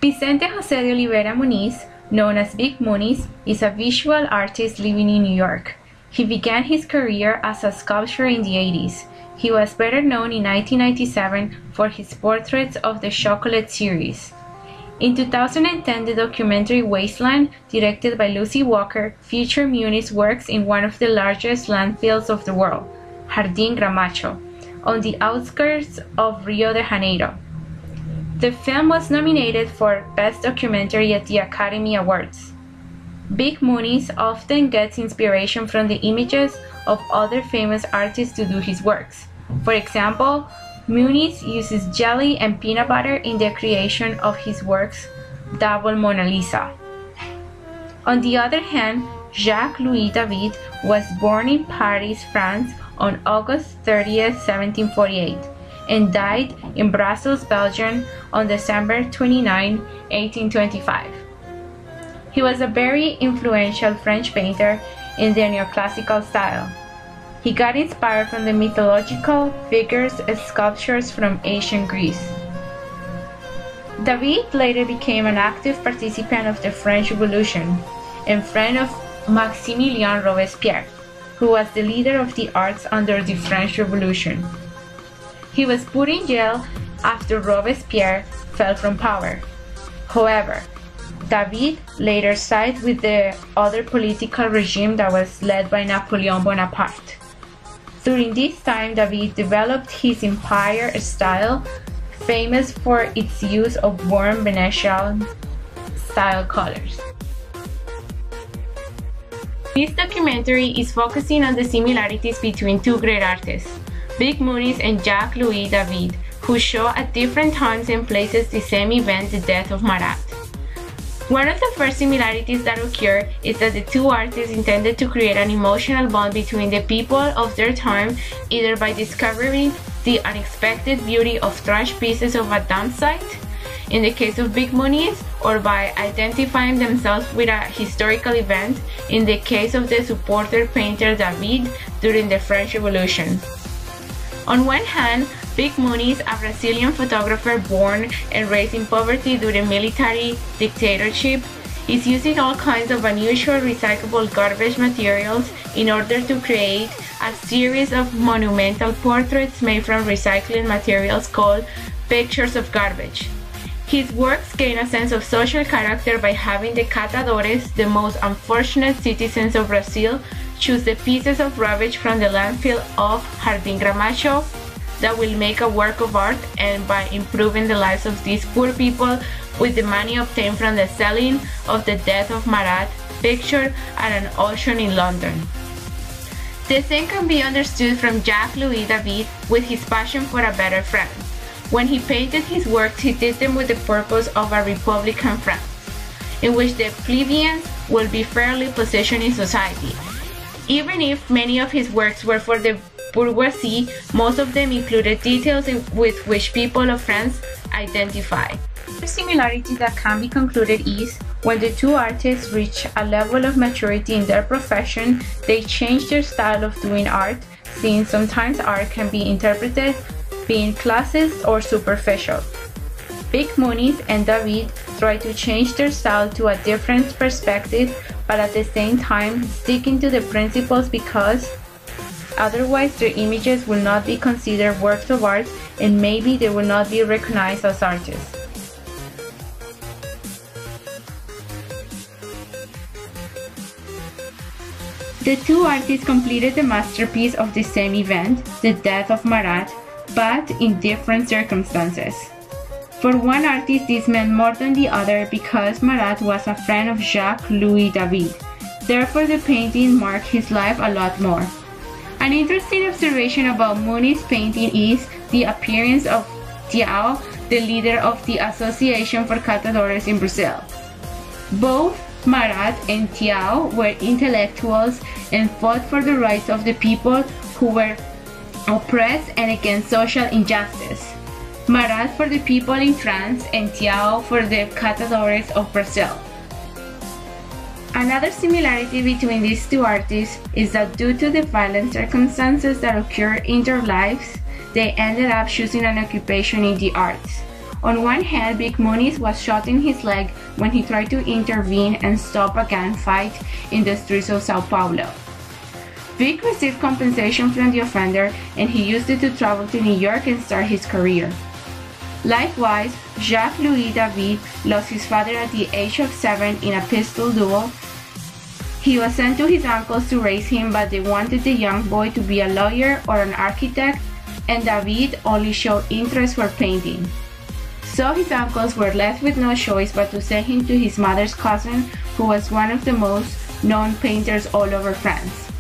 Vicente José de Oliveira Muniz, known as Big Muniz, is a visual artist living in New York. He began his career as a sculptor in the 80s. He was better known in 1997 for his portraits of the Chocolate series. In 2010, the documentary Wasteland, directed by Lucy Walker, featured Muniz's works in one of the largest landfills of the world, Jardín Gramacho, on the outskirts of Rio de Janeiro. The film was nominated for Best Documentary at the Academy Awards. Big Muniz often gets inspiration from the images of other famous artists to do his works. For example, Muniz uses jelly and peanut butter in the creation of his works Double Mona Lisa. On the other hand, Jacques-Louis David was born in Paris, France on August 30, 1748, and died in Brussels, Belgium on December 29, 1825. He was a very influential French painter in the neoclassical style. He got inspired from the mythological figures and sculptures from ancient Greece. David later became an active participant of the French Revolution and friend of Maximilien Robespierre, who was the leader of the arts under the French Revolution. He was put in jail after Robespierre fell from power. However, David later sided with the other political regime that was led by Napoleon Bonaparte. During this time, David developed his empire style, famous for its use of warm Venetian-style colors. This documentary is focusing on the similarities between two great artists, Big Muniz and Jacques-Louis David, who show at different times and places the same event, the death of Marat. One of the first similarities that occur is that the two artists intended to create an emotional bond between the people of their time, either by discovering the unexpected beauty of trash pieces of a dump site, in the case of Big Muniz, or by identifying themselves with a historical event, in the case of the supporter painter David during the French Revolution. On one hand, Big Muniz, a Brazilian photographer born and raised in poverty during military dictatorship, is using all kinds of unusual recyclable garbage materials in order to create a series of monumental portraits made from recycling materials called pictures of garbage. His works gain a sense of social character by having the catadores, the most unfortunate citizens of Brazil, choose the pieces of rubbish from the landfill of Jardín Gramacho that will make a work of art, and by improving the lives of these poor people with the money obtained from the selling of the death of Marat picture at an auction in London. The same can be understood from Jacques-Louis David with his passion for a better France. When he painted his works, he did them with the purpose of a republican France, in which the plebeians will be fairly positioned in society. Even if many of his works were for the bourgeoisie, most of them included details with which people of France identify. The similarity that can be concluded is, when the two artists reach a level of maturity in their profession, they change their style of doing art, since sometimes art can be interpreted being classist or superficial. Big Muniz and David try to change their style to a different perspective, but at the same time sticking to the principles, because otherwise their images will not be considered works of art and maybe they will not be recognized as artists. The two artists completed the masterpiece of the same event, the death of Marat, but in different circumstances. For one artist, this meant more than the other because Marat was a friend of Jacques-Louis David. Therefore, the painting marked his life a lot more. An interesting observation about Muniz's painting is the appearance of Tiao, the leader of the Association for Catadores in Brazil. Both Marat and Tiao were intellectuals and fought for the rights of the people who were oppressed and against social injustice. Marat for the people in France and Tiao for the Catadores of Brazil. Another similarity between these two artists is that due to the violent circumstances that occurred in their lives, they ended up choosing an occupation in the arts. On one hand, Vic Muniz was shot in his leg when he tried to intervene and stop a gang fight in the streets of Sao Paulo. Vic received compensation from the offender, and he used it to travel to New York and start his career. Likewise, Jacques-Louis David lost his father at the age of 7 in a pistol duel. He was sent to his uncles to raise him, but they wanted the young boy to be a lawyer or an architect, and David only showed interest for painting. So his uncles were left with no choice but to send him to his mother's cousin, who was one of the most known painters all over France.